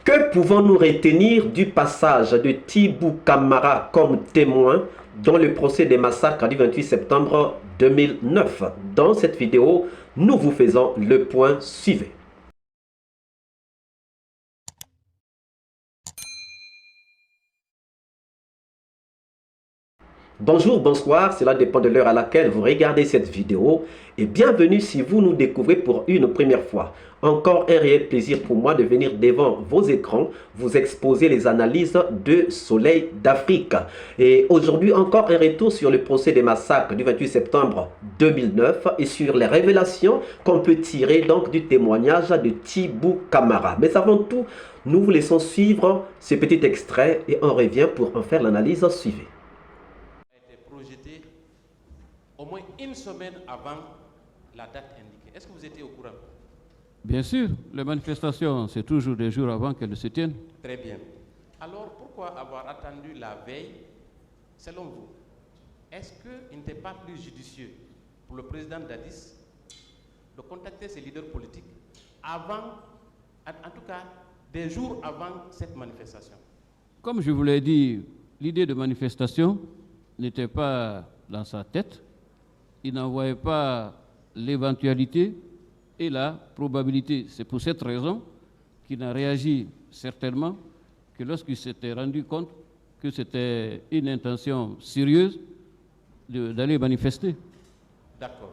Que pouvons-nous retenir du passage de Thibou Camara comme témoin dans le procès des massacres du 28 septembre 2009? Dans cette vidéo, nous vous faisons le point suivant. Bonjour, bonsoir, cela dépend de l'heure à laquelle vous regardez cette vidéo et bienvenue si vous nous découvrez pour une première fois. Encore un réel plaisir pour moi de venir devant vos écrans vous exposer les analyses de Soleil d'Afrique. Et aujourd'hui encore un retour sur le procès des massacres du 28 septembre 2009 et sur les révélations qu'on peut tirer donc du témoignage de Thibou Camara. Mais avant tout, nous vous laissons suivre ce petit extrait et on revient pour en faire l'analyse suivante. Projeté au moins une semaine avant la date indiquée. Est-ce que vous étiez au courant? Bien sûr, les manifestations, c'est toujours des jours avant qu'elles se tiennent. Très bien. Alors, pourquoi avoir attendu la veille, selon vous? Est-ce qu'il n'était pas plus judicieux pour le président Dadis de contacter ses leaders politiques avant, en tout cas, des jours avant cette manifestation? Comme je vous l'ai dit, l'idée de manifestation n'était pas dans sa tête. Il n'en voyait pas l'éventualité et la probabilité. C'est pour cette raison qu'il n'a réagi certainement que lorsqu'il s'était rendu compte que c'était une intention sérieuse d'aller manifester. D'accord,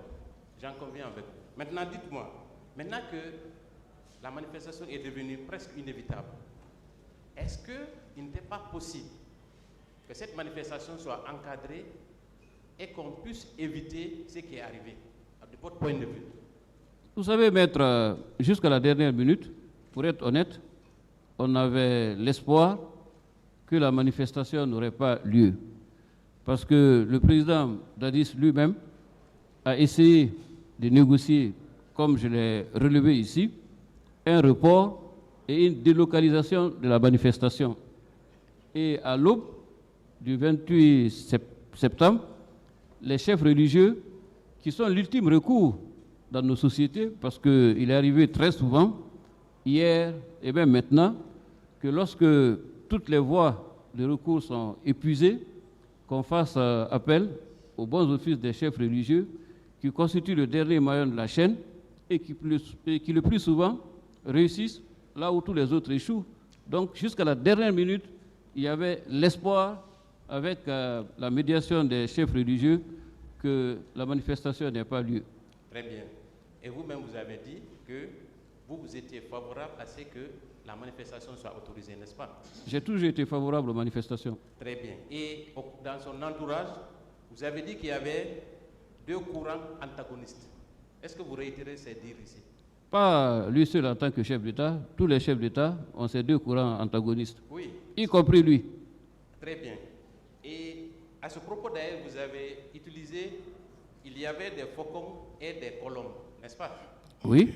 j'en conviens avec vous. Maintenant, dites-moi, maintenant que la manifestation est devenue presque inévitable, est-ce qu'il n'était pas possible que cette manifestation soit encadrée et qu'on puisse éviter ce qui est arrivé, de votre point de vue? Vous savez, maître, jusqu'à la dernière minute, pour être honnête, on avait l'espoir que la manifestation n'aurait pas lieu. Parce que le président Dadis lui-même a essayé de négocier, comme je l'ai relevé ici, un report et une délocalisation de la manifestation. Et à l'aube du 28 septembre, les chefs religieux, qui sont l'ultime recours dans nos sociétés, parce qu'il est arrivé très souvent, hier et même maintenant, que lorsque toutes les voies de recours sont épuisées, qu'on fasse appel aux bons offices des chefs religieux, qui constituent le dernier maillon de la chaîne et qui le plus souvent réussissent là où tous les autres échouent. Donc jusqu'à la dernière minute, il y avait l'espoir, avec la médiation des chefs religieux, que la manifestation n'ait pas lieu. Très bien. Et vous-même, vous avez dit que vous étiez favorable à ce que la manifestation soit autorisée, n'est-ce pas? J'ai toujours été favorable aux manifestations. Très bien. Et dans son entourage, vous avez dit qu'il y avait deux courants antagonistes. Est-ce que vous réitérez ces dires ici? Pas lui seul en tant que chef d'État. Tous les chefs d'État ont ces deux courants antagonistes. Oui. Y compris lui. Très bien. Et à ce propos d'ailleurs, vous avez utilisé, il y avait des faucons et des colombes, n'est-ce pas? Oui.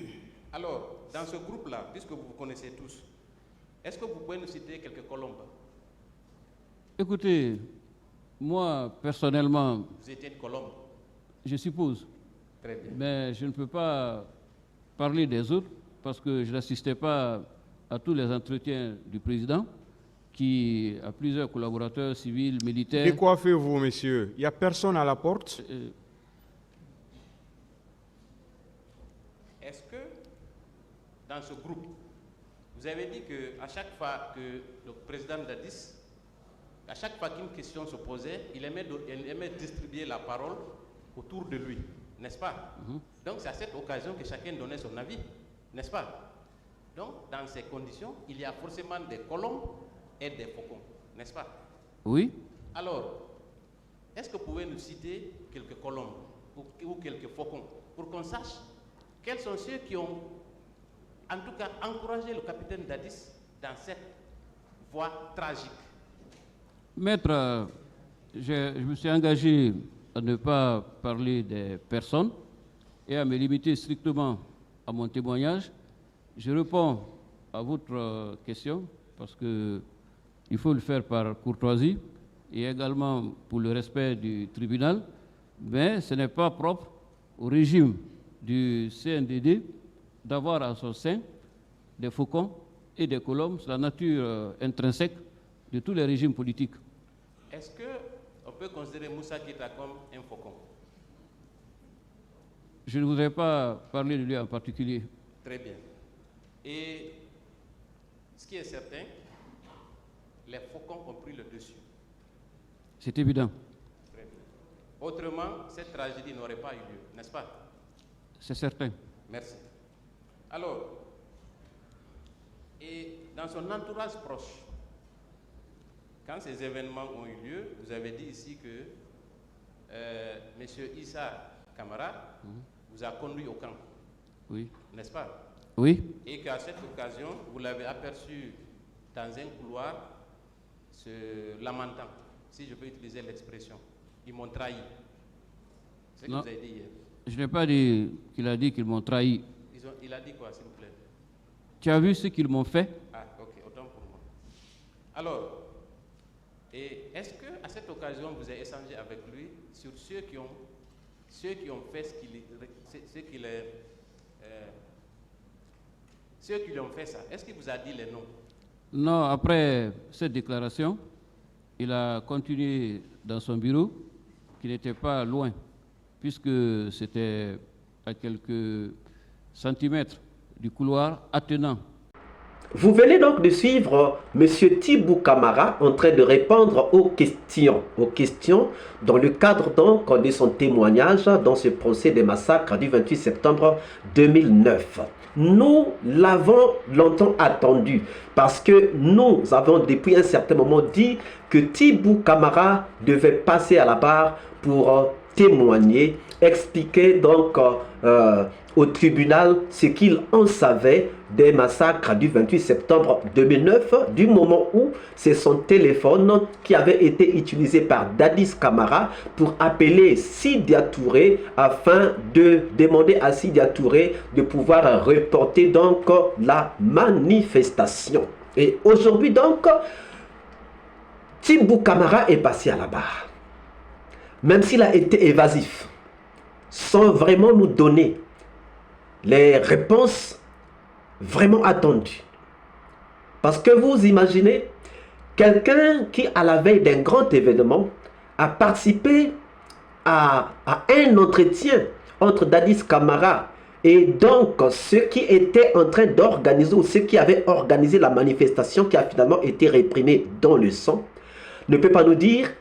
Alors, dans ce groupe-là, puisque vous vous connaissez tous, est-ce que vous pouvez nous citer quelques colombes? Écoutez, moi, personnellement... Vous étiez une colombe? Je suppose. Très bien. Mais je ne peux pas parler des autres parce que je n'assistais pas à tous les entretiens du président qui a plusieurs collaborateurs civils, militaires. Décoiffez-vous, monsieur. Il n'y a personne à la porte. Est-ce que dans ce groupe, vous avez dit qu'à chaque fois que le président Dadis, à chaque fois qu'une question se posait, il aimait distribuer la parole autour de lui, n'est-ce pas? Donc c'est à cette occasion que chacun donnait son avis, n'est-ce pas? Donc dans ces conditions, il y a forcément des colombes et des faucons, n'est-ce pas? Oui. Alors, est-ce que vous pouvez nous citer quelques colombes ou quelques faucons pour qu'on sache quels sont ceux qui ont en tout cas encouragé le capitaine Dadis dans cette voie tragique? Maître, je me suis engagé à ne pas parler des personnes et à me limiter strictement à mon témoignage. Je réponds à votre question parce qu'il faut le faire par courtoisie et également pour le respect du tribunal, mais ce n'est pas propre au régime du CNDD d'avoir à son sein des faucons et des colombes, c'est la nature intrinsèque de tous les régimes politiques. Est-ce qu'on peut considérer Moussa Keïta comme un faucon? Je ne voudrais pas parler de lui en particulier. Très bien. Et ce qui est certain, les faucons ont pris le dessus. C'est évident. Très bien. Autrement, cette tragédie n'aurait pas eu lieu, n'est-ce pas? C'est certain. Merci. Alors, et dans son entourage proche, quand ces événements ont eu lieu, vous avez dit ici que M. Issa Camara vous a conduit au camp. Oui. N'est-ce pas? Oui. Et qu'à cette occasion, vous l'avez aperçu dans un couloir se lamentant, si je peux utiliser l'expression. Ils m'ont trahi. C'est ce que vous avez dit hier. Je n'ai pas dit qu'il a dit qu'ils m'ont trahi. Il a dit quoi, s'il vous plaît? Tu as vu ce qu'ils m'ont fait? Ah, ok, autant pour moi. Alors, et est-ce qu'à cette occasion, vous avez échangé avec lui sur ceux qui ont fait ceux qui lui ont fait ça? Est-ce qu'il vous a dit les noms? Non, après cette déclaration, il a continué dans son bureau, qui n'était pas loin, puisque c'était à quelques centimètres du couloir attenant. Vous venez donc de suivre M. Thibou Camara en train de répondre aux questions dans le cadre donc de son témoignage dans ce procès des massacres du 28 septembre 2009. Nous l'avons longtemps attendu parce que nous avons depuis un certain moment dit que Thibou Camara devait passer à la barre pour témoigner, expliquer donc au tribunal ce qu'il en savait des massacres du 28 septembre 2009, du moment où c'est son téléphone qui avait été utilisé par Dadis Camara pour appeler Sidya Touré afin de demander à Sidya Touré de pouvoir reporter donc la manifestation. Et aujourd'hui donc, Thibou Camara est passé à la barre. Même s'il a été évasif, sans vraiment nous donner les réponses vraiment attendues. Parce que vous imaginez, quelqu'un qui à la veille d'un grand événement a participé à un entretien entre Dadis Camara et donc ceux qui étaient en train d'organiser ou ceux qui avaient organisé la manifestation qui a finalement été réprimée dans le sang, ne peut pas nous dire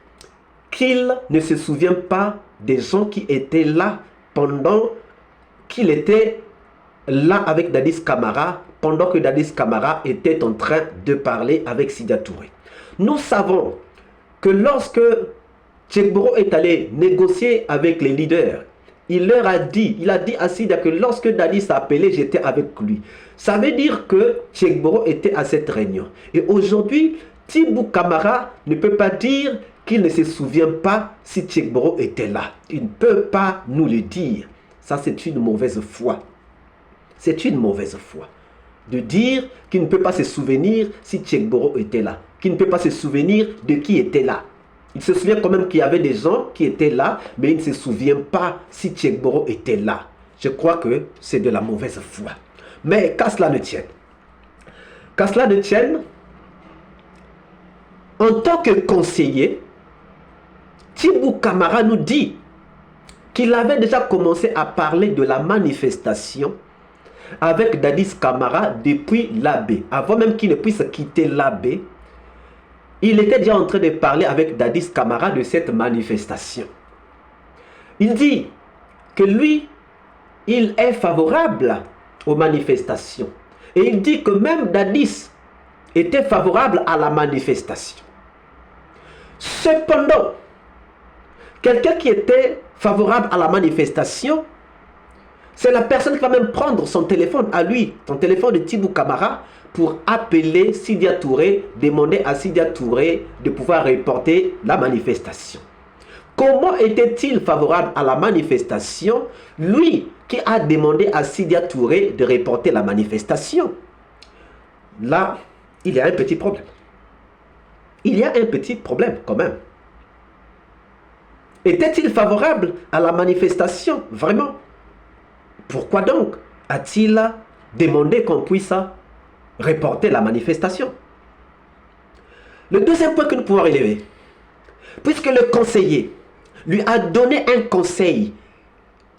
qu'il ne se souvient pas des gens qui étaient là pendant qu'il était là avec Dadis Camara, pendant que Dadis Camara était en train de parler avec Sidya Touré. Nous savons que lorsque Tchegboro est allé négocier avec les leaders, il a dit à Sidya que lorsque Dadis a appelé, j'étais avec lui. Ça veut dire que Tchegboro était à cette réunion. Et aujourd'hui, Thibou Camara ne peut pas dire qu'il ne se souvient pas si Tchegboro était là. Il ne peut pas nous le dire. Ça, c'est une mauvaise foi. C'est une mauvaise foi. De dire qu'il ne peut pas se souvenir si Tchegboro était là. Qu'il ne peut pas se souvenir de qui était là. Il se souvient quand même qu'il y avait des gens qui étaient là, mais il ne se souvient pas si Tchegboro était là. Je crois que c'est de la mauvaise foi. Mais qu'à cela ne tienne. Qu'à cela ne tienne, en tant que conseiller, Thibou Camara nous dit qu'il avait déjà commencé à parler de la manifestation avec Dadis Camara depuis l'AB. Avant même qu'il ne puisse quitter l'AB, il était déjà en train de parler avec Dadis Camara de cette manifestation. Il dit que lui, il est favorable aux manifestations. Et il dit que même Dadis était favorable à la manifestation. Cependant, quelqu'un qui était favorable à la manifestation, c'est la personne qui va même prendre son téléphone à lui, son téléphone de Thibou Camara, pour appeler Sidya Touré, demander à Sidya Touré de pouvoir reporter la manifestation. Comment était-il favorable à la manifestation, lui qui a demandé à Sidya Touré de reporter la manifestation? Là, il y a un petit problème. Il y a un petit problème quand même. Était-il favorable à la manifestation? Vraiment? Pourquoi donc a-t-il demandé qu'on puisse reporter la manifestation. Le deuxième point que nous pouvons relever, puisque le conseiller lui a donné un conseil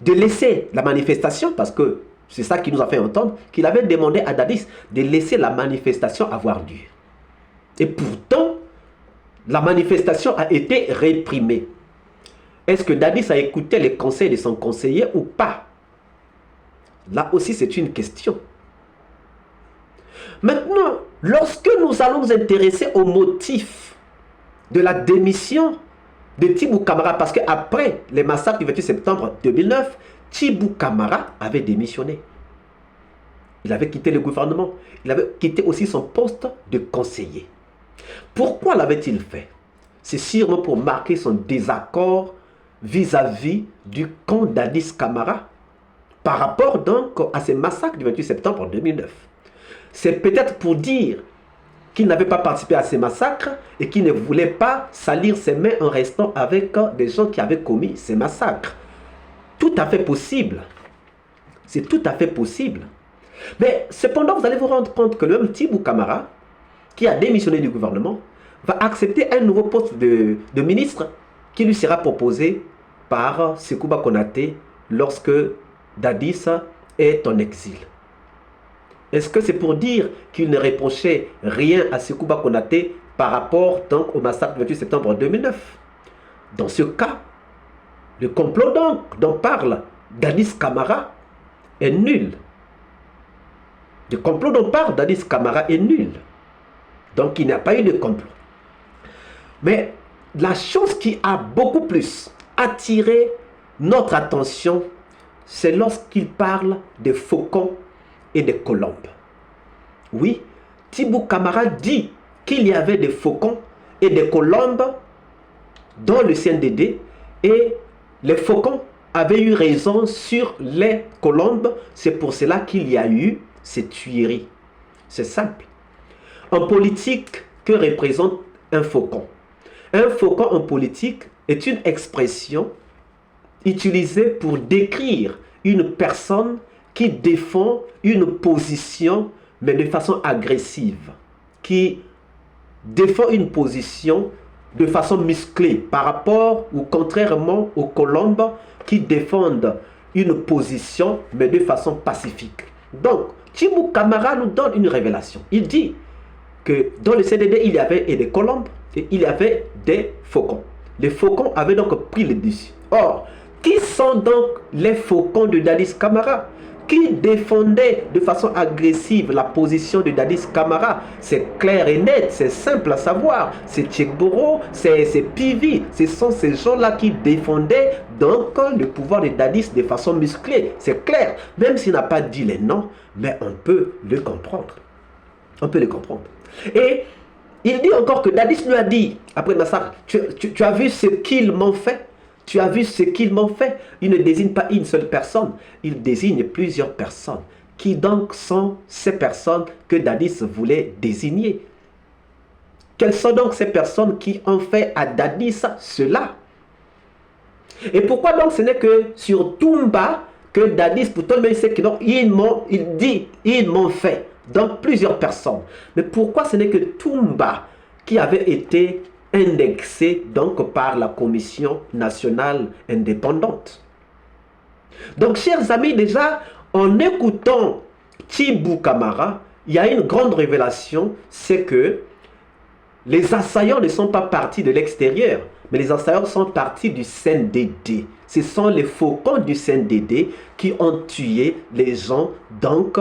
de laisser la manifestation, parce que c'est ça qui nous a fait entendre, qu'il avait demandé à Dadis de laisser la manifestation avoir lieu. Et pourtant, la manifestation a été réprimée. Est-ce que Dadis a écouté les conseils de son conseiller ou pas? Là aussi, c'est une question. Maintenant, lorsque nous allons nous intéresser au motif de la démission de Tibou Camara, parce qu'après les massacres du 28 septembre 2009, Tibou Camara avait démissionné. Il avait quitté le gouvernement. Il avait quitté aussi son poste de conseiller. Pourquoi l'avait-il fait? C'est sûrement pour marquer son désaccord vis-à-vis du camp Dadis Camara par rapport donc à ces massacres du 28 septembre 2009. C'est peut-être pour dire qu'il n'avait pas participé à ces massacres et qu'il ne voulait pas salir ses mains en restant avec des gens qui avaient commis ces massacres. Tout à fait possible. C'est tout à fait possible. Mais cependant, vous allez vous rendre compte que le même Tibou Camara, qui a démissionné du gouvernement, va accepter un nouveau poste de ministre qui lui sera proposé par Sekouba Konaté lorsque Dadis est en exil. Est-ce que c'est pour dire qu'il ne reprochait rien à Sekouba Konaté par rapport donc au massacre du 28 septembre 2009? Dans ce cas, le complot donc dont parle Dadis Camara est nul. Le complot dont parle Dadis Camara est nul. Donc il n'y a pas eu de complot. Mais la chose qui a beaucoup plus attiré notre attention, c'est lorsqu'il parle des faucons et des colombes. Oui, Tibou Camara dit qu'il y avait des faucons et des colombes dans le CNDD et les faucons avaient eu raison sur les colombes. C'est pour cela qu'il y a eu ces tueries. C'est simple. En politique, que représente un faucon? Un faucon en politique est une expression utilisée pour décrire une personne qui défend une position, mais de façon agressive, qui défend une position de façon musclée par rapport ou contrairement aux colombes qui défendent une position, mais de façon pacifique. Donc, Tibou Camara nous donne une révélation. Il dit que dans le CDD, il y avait des colombes et il y avait des faucons. Les faucons avaient donc pris le dessus. Or, qui sont donc les faucons de Dadis Camara qui défendaient de façon agressive la position de Dadis Camara? C'est clair et net, c'est simple à savoir. C'est Tchekboro, c'est Pivi. Ce sont ces gens-là qui défendaient donc le pouvoir de Dadis de façon musclée. C'est clair, même s'il n'a pas dit les noms, mais on peut le comprendre. On peut le comprendre. Et il dit encore que Dadis lui a dit, après le massacre, tu as vu ce qu'ils m'ont fait? Tu as vu ce qu'ils m'ont fait? Il ne désigne pas une seule personne, il désigne plusieurs personnes. Qui donc sont ces personnes que Dadis voulait désigner? Quelles sont donc ces personnes qui ont fait à Dadis cela? Et pourquoi donc ce n'est que sur Toumba que Dadis, pourtant il sait que donc, il dit, ils m'ont fait. Donc plusieurs personnes. Mais pourquoi ce n'est que Toumba qui avait été indexé donc par la Commission nationale indépendante? Donc chers amis, déjà en écoutant Tibou Camara, il y a une grande révélation, c'est que les assaillants ne sont pas partis de l'extérieur, mais les assaillants sont partis du CNDD. Ce sont les faucons du CNDD qui ont tué les gens donc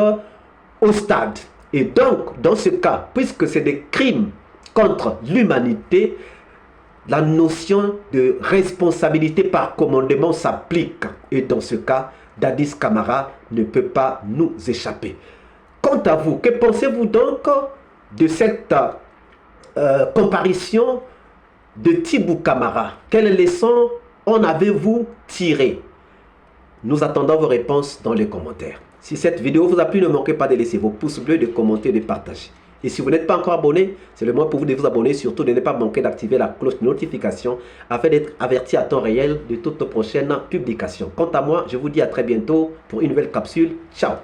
au stade. Et donc, dans ce cas, puisque c'est des crimes contre l'humanité, la notion de responsabilité par commandement s'applique. Et dans ce cas, Dadis Camara ne peut pas nous échapper. Quant à vous, que pensez-vous donc de cette comparution de Tibou Camara? Quelles leçons en avez-vous tiré? Nous attendons vos réponses dans les commentaires. Si cette vidéo vous a plu, ne manquez pas de laisser vos pouces bleus, de commenter, de partager. Et si vous n'êtes pas encore abonné, c'est le moment pour vous de vous abonner. Surtout, de ne pas manquer d'activer la cloche de notification afin d'être averti à temps réel de toutes nos prochaines publications. Quant à moi, je vous dis à très bientôt pour une nouvelle capsule. Ciao!